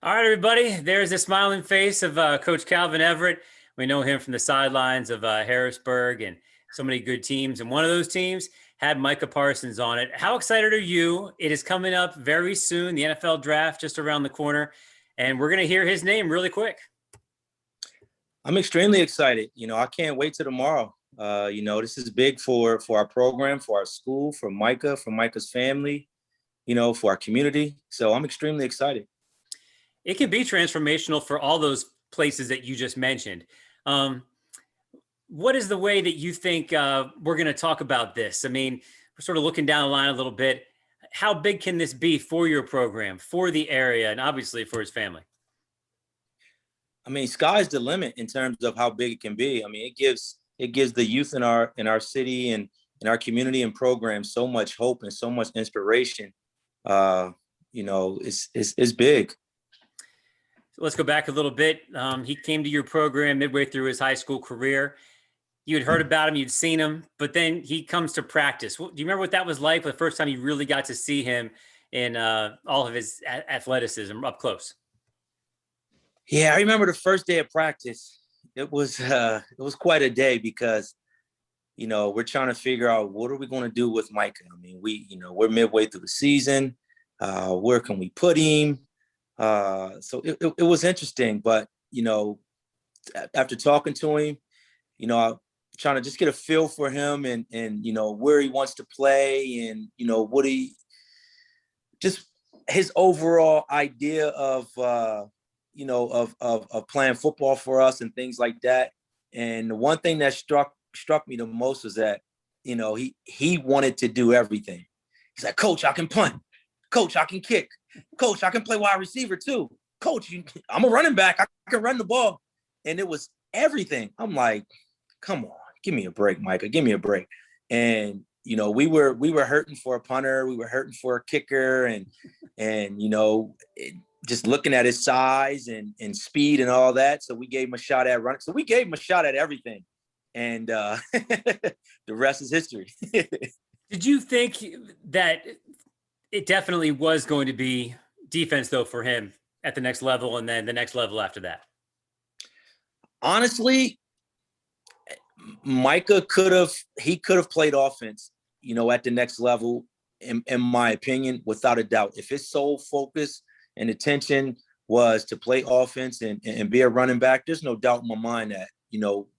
All right, everybody. There's the smiling face of Coach Calvin Everett. We know him from the sidelines of Harrisburg and so many good teams. And one of those teams had Micah Parsons on it. How excited are you? It is coming up very soon, the NFL draft just around the corner. And we're going to hear his name really quick. I'm extremely excited. I can't wait till tomorrow. This is big for our program, for our school, for Micah's family, for our community. So I'm extremely excited. It can be transformational for all those places that you just mentioned. What is the way that you think we're going to talk about this? I mean, we're sort of looking down the line a little bit. How big can this be for your program, for the area, and obviously for his family? I mean, sky's the limit in terms of how big it can be. I mean, it gives the youth in our city and in our community and programs so much hope and so much inspiration. It's big. So let's go back a little bit. He came to your program midway through his high school career. You had heard about him, you'd seen him, but then he comes to practice. Do you remember what that was like the first time you really got to see him in all of his athleticism up close? Yeah, I remember the first day of practice. It was quite a day because, we're trying to figure out what are we going to do with Micah. I mean, we're midway through the season. Where can we put him? So it was interesting, but, after talking to him, I'm trying to just get a feel for him and where he wants to play and, his overall idea of playing football for us and things like that. And the one thing that struck me the most was that, he wanted to do everything. He's like, Coach, I can punt. Coach, I can kick. Coach, I can play wide receiver too. Coach, I'm a running back. I can run the ball. And it was everything. I'm like, come on, give me a break, Micah. Give me a break. And, we were hurting for a punter. We were hurting for a kicker and just looking at his size and speed and all that. So we gave him a shot at running. So we gave him a shot at everything. And the rest is history. Did you think that it definitely was going to be defense, though, for him at the next level and then the next level after that? Honestly, Micah could have played offense, at the next level, in my opinion, without a doubt. If his sole focus and attention was to play offense and be a running back, there's no doubt in my mind that,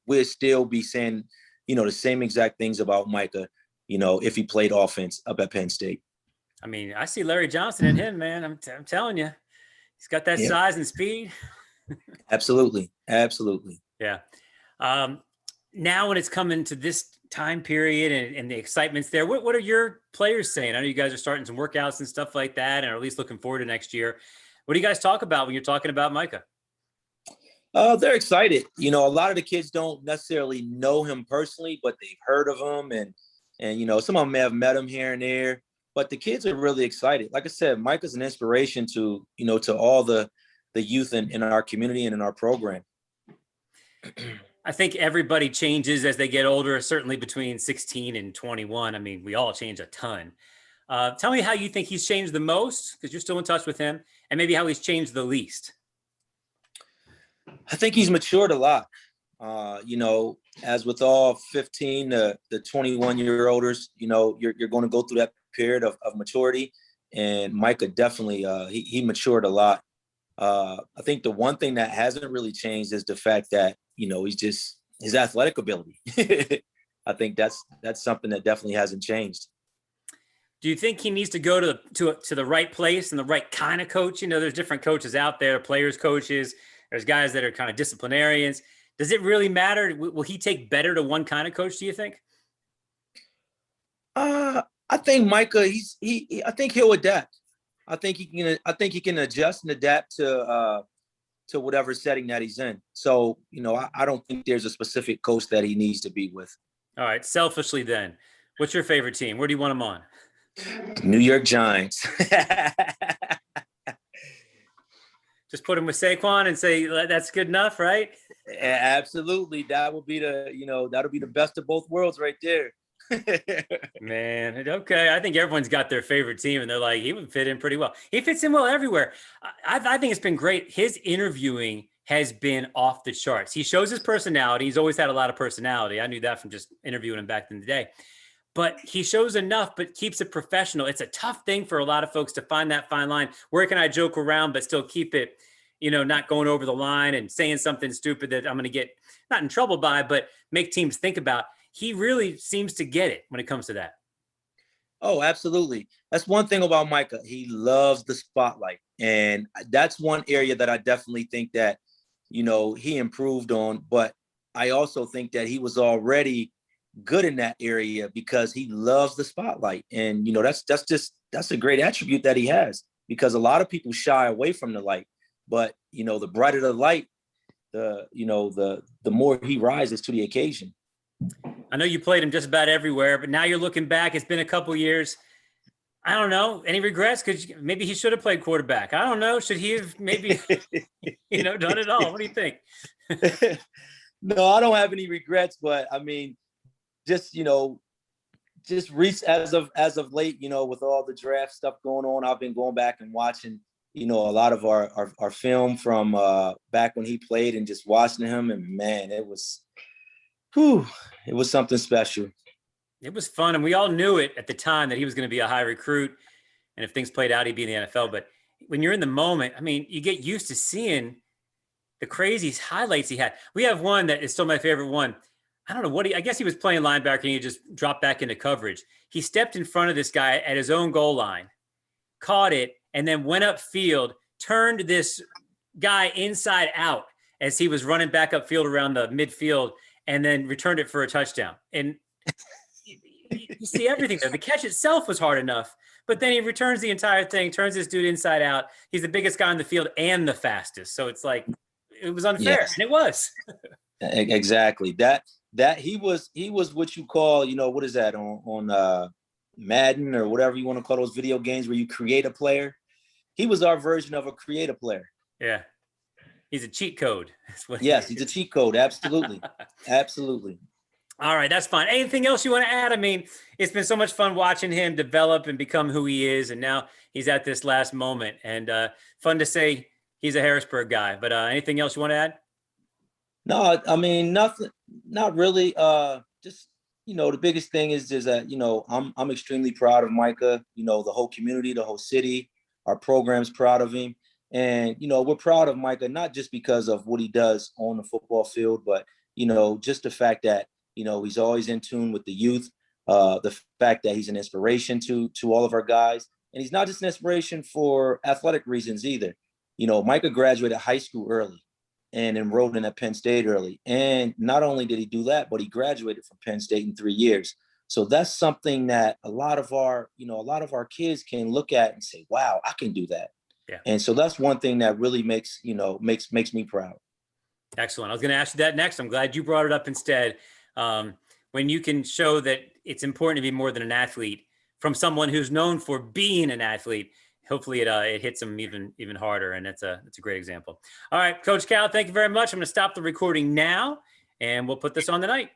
we'd still be saying, the same exact things about Micah, if he played offense up at Penn State. I mean, I see Larry Johnson in him, man. I'm telling you, he's got that size and speed. Absolutely. Absolutely. Yeah. Now when it's coming to this time period and the excitement's there, what are your players saying? I know you guys are starting some workouts and stuff like that, and are at least looking forward to next year. What do you guys talk about when you're talking about Micah? They're excited. A lot of the kids don't necessarily know him personally, but they've heard of him and some of them may have met him here and there. But the kids are really excited. Like I said, Micah's an inspiration to all the youth in our community and in our program. I think everybody changes as they get older, certainly between 16 and 21. I mean, we all change a ton. Tell me how you think he's changed the most, because you're still in touch with him, and maybe how he's changed the least. I think he's matured a lot. As with all 15 to 21-year-olders, you're going to go through that period of maturity, and Micah definitely he matured a lot. I think the one thing that hasn't really changed is the fact that he's just his athletic ability. I think that's something that definitely hasn't changed. Do you think he needs to go to the right place and the right kind of coach? There's different coaches out there, players coaches. There's guys that are kind of disciplinarians. Does it really matter? Will he take better to one kind of coach, do you think? I think Micah, I think he'll adapt. I think he can adjust and adapt to whatever setting that he's in. So, I don't think there's a specific coach that he needs to be with. All right. Selfishly then, what's your favorite team? Where do you want him on? New York Giants. Just put him with Saquon and say that's good enough, right? Absolutely. That will be that'll be the best of both worlds right there. Man, okay. I think everyone's got their favorite team, and they're like, he would fit in pretty well. He fits in well everywhere. I think it's been great. His interviewing has been off the charts. He shows his personality. He's always had a lot of personality. I knew that from just interviewing him back in the day. But he shows enough, but keeps it professional. It's a tough thing for a lot of folks to find that fine line. Where can I joke around, but still keep it, not going over the line and saying something stupid that I'm going to get not in trouble by, but make teams think about. He really seems to get it when it comes to that. Oh, absolutely. That's one thing about Micah. He loves the spotlight. And that's one area that I definitely think that, he improved on. But I also think that he was already good in that area because he loves the spotlight. And, that's a great attribute that he has, because a lot of people shy away from the light. But, the brighter the light, the more he rises to the occasion. I know you played him just about everywhere, but now you're looking back. It's been a couple years. I don't know. Any regrets? Because maybe he should have played quarterback. I don't know. Should he have maybe, done it all? What do you think? No, I don't have any regrets, but I mean, just as of late, with all the draft stuff going on, I've been going back and watching, a lot of our film from back when he played and just watching him. And man, it was something special. It was fun. And we all knew it at the time that he was going to be a high recruit. And if things played out, he'd be in the NFL. But when you're in the moment, I mean, you get used to seeing the crazy highlights he had. We have one that is still my favorite one. I don't know I guess he was playing linebacker and he just dropped back into coverage. He stepped in front of this guy at his own goal line, caught it, and then went upfield, turned this guy inside out as he was running back upfield around the midfield, and then returned it for a touchdown. And you see everything there. The catch itself was hard enough, but then he returns the entire thing, turns this dude inside out. He's the biggest guy on the field and the fastest. So it's like, it was unfair. Yes. And it was. Exactly. That he was what you call, what is that on Madden or whatever you want to call those video games where you create a player. He was our version of a create a player. Yeah. He's a cheat code. Yes, he's a cheat code. Absolutely. Absolutely. All right, that's fine. Anything else you want to add? I mean, it's been so much fun watching him develop and become who he is. And now he's at this last moment. And fun to say he's a Harrisburg guy. But anything else you want to add? No, I mean, nothing, not really. Just, the biggest thing is that, I'm extremely proud of Micah, the whole community, the whole city, our program's proud of him. And, we're proud of Micah, not just because of what he does on the football field, but, just the fact that, he's always in tune with the youth, the fact that he's an inspiration to all of our guys. And he's not just an inspiration for athletic reasons either. Micah graduated high school early and enrolled in at Penn State early. And not only did he do that, but he graduated from Penn State in 3 years. So that's something that a lot of our kids can look at and say, wow, I can do that. Yeah. And so that's one thing that really makes me proud. Excellent. I was going to ask you that next. I'm glad you brought it up instead. When you can show that it's important to be more than an athlete from someone who's known for being an athlete, hopefully it hits them even harder. And that's a great example. All right, Coach Cal, thank you very much. I'm going to stop the recording now and we'll put this on the night.